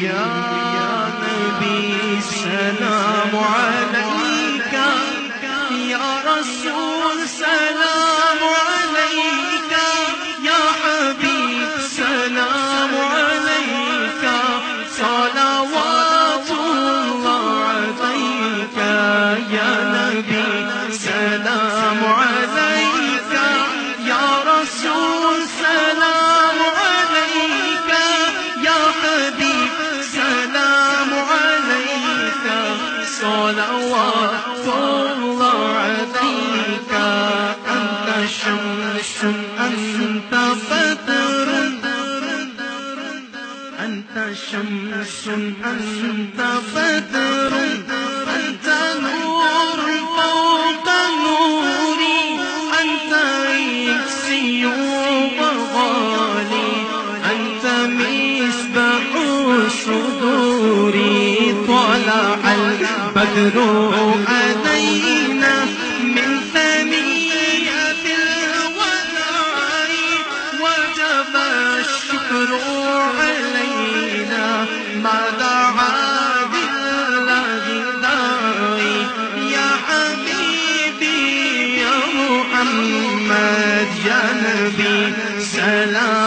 یا نبی سلام علیک، یا رسول سلام علیک، یا حبیب سلام علیک، صلوات اللہ علیک، یا نبی سلام علیک، یا رسول سلام علیک، یا حبیب سلام علیک، صلوات اللہ علیک، انت شمس انت بدر، انت شمس انت بدر، انت نور فوق نوري، انت عزي وغالي، انت مصباح صدوري، طلع البدر علينا من ثنية الوداع، وجب الشكر علينا ما دعا بالله داعي، يا حبيبي يا محمد يا نبي سلام